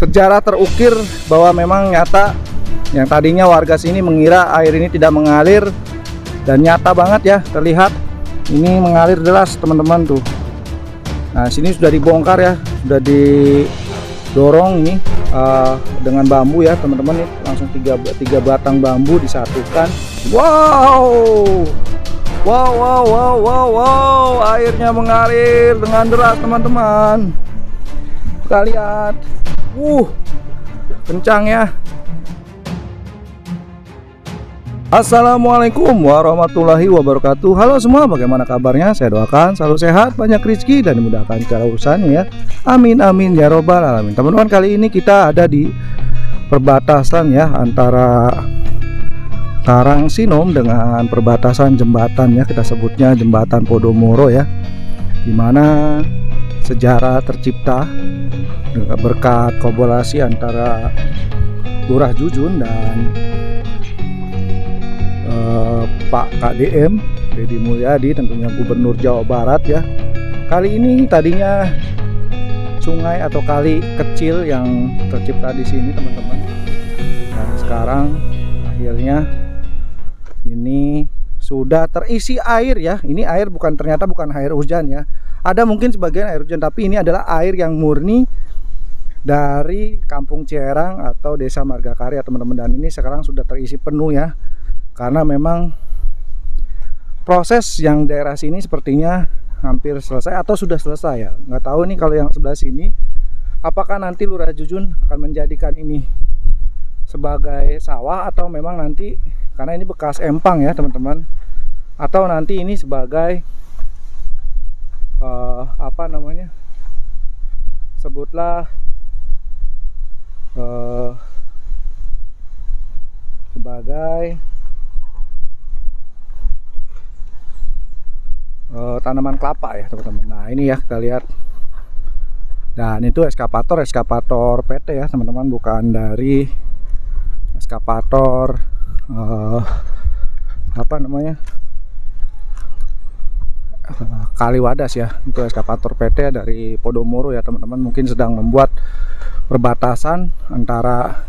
Sejarah terukir bahwa memang nyata yang tadinya warga sini mengira air ini tidak mengalir, dan nyata banget ya, terlihat ini mengalir deras teman-teman tuh. Nah sini sudah dibongkar ya, sudah didorong ini dengan bambu ya teman-teman, nih langsung tiga batang bambu disatukan. Wow, airnya mengalir dengan deras teman-teman. Kita lihat, kencang ya. Assalamualaikum warahmatullahi wabarakatuh. Halo semua, bagaimana kabarnya? Saya doakan selalu sehat, banyak rezeki, dan dimudahkan segala urusannya ya. Amin amin ya robbal alamin. Teman-teman, kali ini kita ada di perbatasan ya antara Karangsinom dengan perbatasan jembatan ya, kita sebutnya jembatan Podomoro ya, dimana sejarah tercipta berkat kolaborasi antara Lurah Jujun dan Pak KDM Deddy Mulyadi, tentunya Gubernur Jawa Barat ya. Kali ini tadinya sungai atau kali kecil yang tercipta di sini teman-teman. Nah sekarang akhirnya ini sudah terisi air ya. Ini air ternyata bukan air hujan ya. Ada mungkin sebagian air hujan, tapi ini adalah air yang murni dari Kampung Ciherang atau Desa Margakarya teman-teman. Dan ini sekarang sudah terisi penuh ya, karena memang proses yang daerah sini sepertinya hampir selesai atau sudah selesai ya. Nggak tahu nih kalau yang sebelah sini, apakah nanti Lurah Jujun akan menjadikan ini sebagai sawah, atau memang nanti, karena ini bekas empang ya teman-teman, atau nanti ini sebagai apa namanya, sebutlah sebagai tanaman kelapa ya teman-teman. Nah ini ya kita lihat, dan itu eskavator PT ya teman-teman, bukan dari eskavator apa namanya, Kaliwadas ya. Itu eskavator PT dari Podomoro ya teman-teman, mungkin sedang membuat perbatasan antara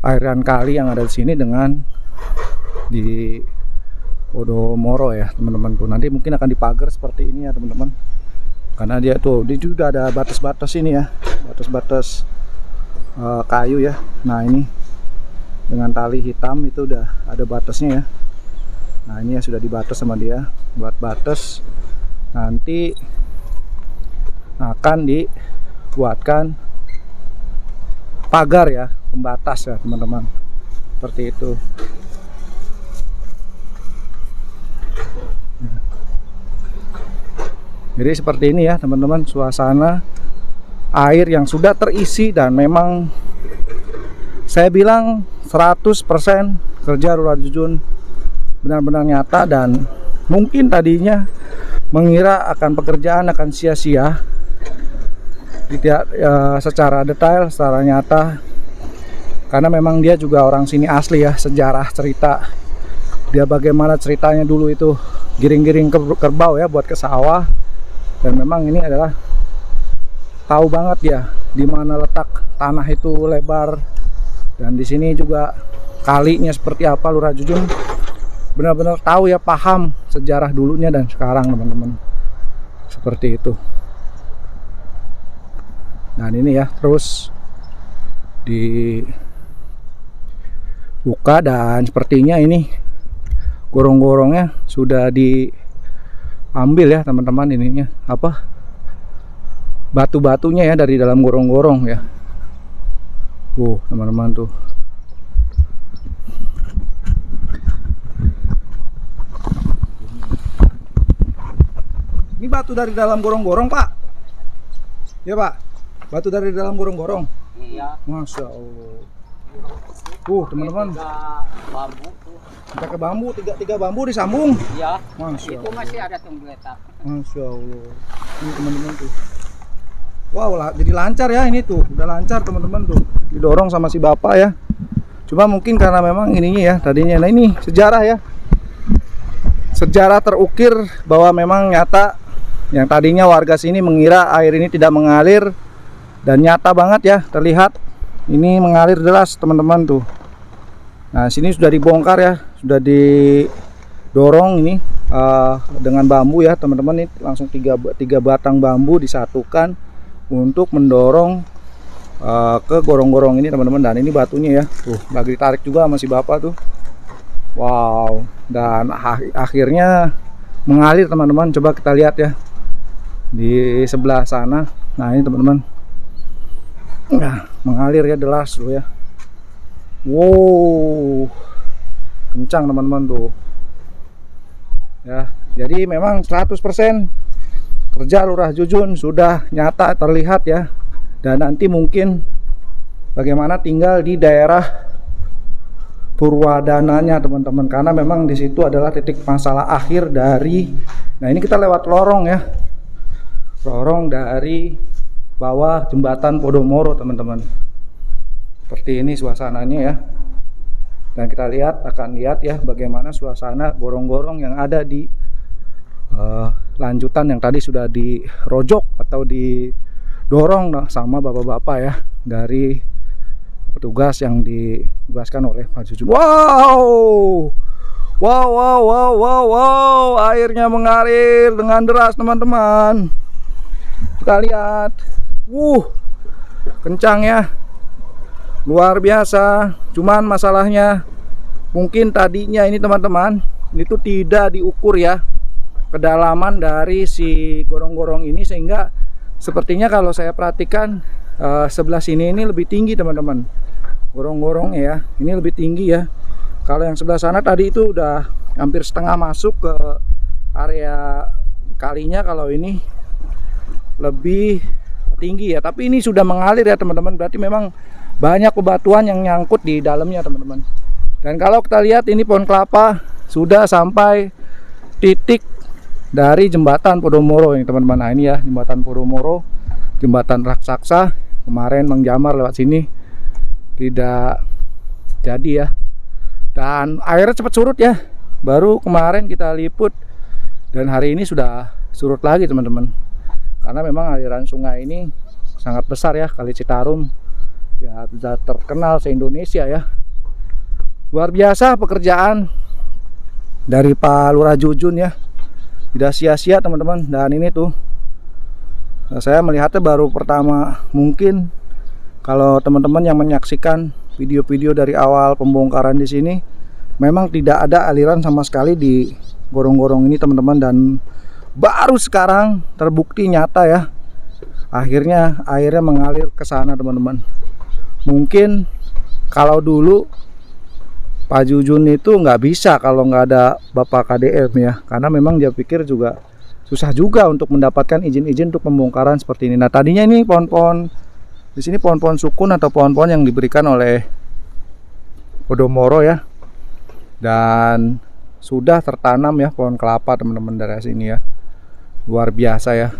aliran kali yang ada di sini dengan di Podomoro ya teman-teman tuh. Nanti mungkin akan dipagar seperti ini ya teman-teman, karena dia juga ada batas-batas ini ya, batas-batas kayu ya. Nah ini dengan tali hitam itu udah ada batasnya ya. Nah ini ya sudah dibatas sama dia, buat batas nanti akan dibuatkan pagar ya, pembatas ya teman-teman, seperti itu. Jadi seperti ini ya teman-teman, suasana air yang sudah terisi, dan memang saya bilang 100% kerja Lurah Jujun benar-benar nyata. Dan mungkin tadinya mengira akan pekerjaan akan sia-sia, tidak secara detail, secara nyata, karena memang dia juga orang sini asli ya. Sejarah cerita dia bagaimana ceritanya dulu itu giring-giring kerbau ya buat ke sawah. Dan memang ini adalah tahu banget ya di mana letak tanah itu lebar, dan di sini juga kalinya seperti apa. Lurah Jujun benar-benar tahu ya, paham sejarah dulunya dan sekarang teman-teman, seperti itu. Dan ini ya terus dibuka, dan sepertinya ini gorong-gorongnya sudah diambil ya teman-teman, ininya apa, batu-batunya ya dari dalam gorong-gorong ya. Teman-teman tuh. Ini batu dari dalam gorong-gorong Pak. Ya Pak, batu dari dalam gorong-gorong. Iya. Masya Allah. Teman-teman, Bambu tuh. kita ke bambu, tiga bambu disambung. Iya. Masya Itu Allah. masih ada tunggletak. Masya Allah. Ini teman-teman tuh. Wow, jadi lancar ya ini tuh. Udah lancar teman-teman tuh. Didorong sama si bapak ya. Cuma mungkin karena memang ininya ya tadinya. Nah ini sejarah ya. Sejarah terukir bahwa memang nyata yang tadinya warga sini mengira air ini tidak mengalir, dan nyata banget ya, terlihat ini mengalir deras teman-teman tuh. Nah sini sudah dibongkar ya, sudah didorong ini dengan bambu ya teman-teman. Ini langsung tiga batang bambu disatukan untuk mendorong ke gorong-gorong ini teman-teman. Dan ini batunya ya, tuh lagi ditarik juga sama si bapak tuh. Wow, dan akhirnya mengalir teman-teman. Coba kita lihat ya di sebelah sana. Nah ini teman-teman, nah, mengalir ya deras loh ya. Wow, kencang teman-teman tuh ya. Jadi memang 100% kerja Lurah Jujun sudah nyata terlihat ya. Dan nanti mungkin bagaimana tinggal di daerah Purwadananya teman-teman, karena memang di situ adalah titik masalah akhir dari. Nah ini kita lewat lorong ya, lorong dari bawah jembatan Podomoro teman-teman. Seperti ini suasananya ya. Dan kita akan lihat ya bagaimana suasana gorong-gorong yang ada di lanjutan yang tadi sudah dirojok atau didorong sama bapak-bapak ya dari petugas yang ditugaskan oleh Pak Jujun. Wow, wow, wow, wow, wow, wow, airnya mengalir dengan deras teman-teman. Kita lihat, kencang ya, luar biasa. Cuman masalahnya mungkin tadinya ini teman-teman, itu tidak diukur ya kedalaman dari si gorong-gorong ini, sehingga sepertinya kalau saya perhatikan sebelah sini ini lebih tinggi teman-teman. Gorong-gorongnya ya, ini lebih tinggi ya. Kalau yang sebelah sana tadi itu udah hampir setengah masuk ke area kalinya. Kalau ini lebih tinggi ya, tapi ini sudah mengalir ya teman-teman. Berarti memang banyak bebatuan yang nyangkut di dalamnya teman-teman. Dan kalau kita lihat ini pohon kelapa sudah sampai titik dari jembatan Podomoro ini teman-teman. Nah ini ya jembatan Podomoro, jembatan raksasa. Kemarin Mang Jamar lewat sini tidak jadi ya, dan airnya cepat surut ya. Baru kemarin kita liput dan hari ini sudah surut lagi teman-teman, karena memang aliran sungai ini sangat besar ya. Kali Citarum ya sudah terkenal se-Indonesia ya. Luar biasa pekerjaan dari Pak Lurah Jujun ya, tidak sia-sia teman-teman. Dan ini tuh saya melihatnya baru pertama. Mungkin kalau teman-teman yang menyaksikan video-video dari awal pembongkaran di sini, memang tidak ada aliran sama sekali di gorong-gorong ini teman-teman. Dan baru sekarang terbukti nyata ya, akhirnya airnya mengalir ke sana teman-teman. Mungkin kalau dulu Pak Jujun itu nggak bisa kalau nggak ada Bapak KDM ya, karena memang dia pikir juga susah juga untuk mendapatkan izin-izin untuk pembongkaran seperti ini. Nah tadinya ini pohon-pohon di sini, pohon-pohon sukun atau pohon-pohon yang diberikan oleh Podomoro ya, dan sudah tertanam ya pohon kelapa teman-teman dari sini ya. Luar biasa ya,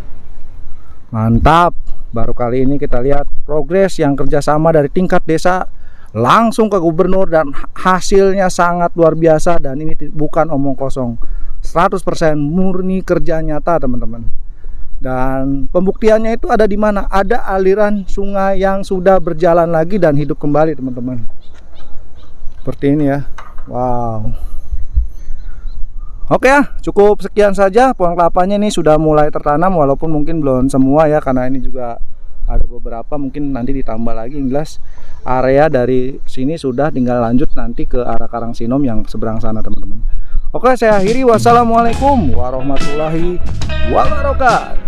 mantap. Baru kali ini kita lihat progres yang kerjasama dari tingkat desa langsung ke gubernur, dan hasilnya sangat luar biasa. Dan ini bukan omong kosong, 100% murni kerja nyata teman-teman. Dan pembuktiannya itu ada di mana? Ada aliran sungai yang sudah berjalan lagi dan hidup kembali teman-teman. Seperti ini ya. Wow. Oke ya, cukup sekian saja. Pohon kelapanya ini sudah mulai tertanam, walaupun mungkin belum semua ya, karena ini juga ada beberapa, mungkin nanti ditambah lagi. Yang jelas area dari sini sudah, tinggal lanjut nanti ke arah Karangsinom yang seberang sana teman-teman. Oke, saya akhiri. Wassalamualaikum warahmatullahi wabarakatuh.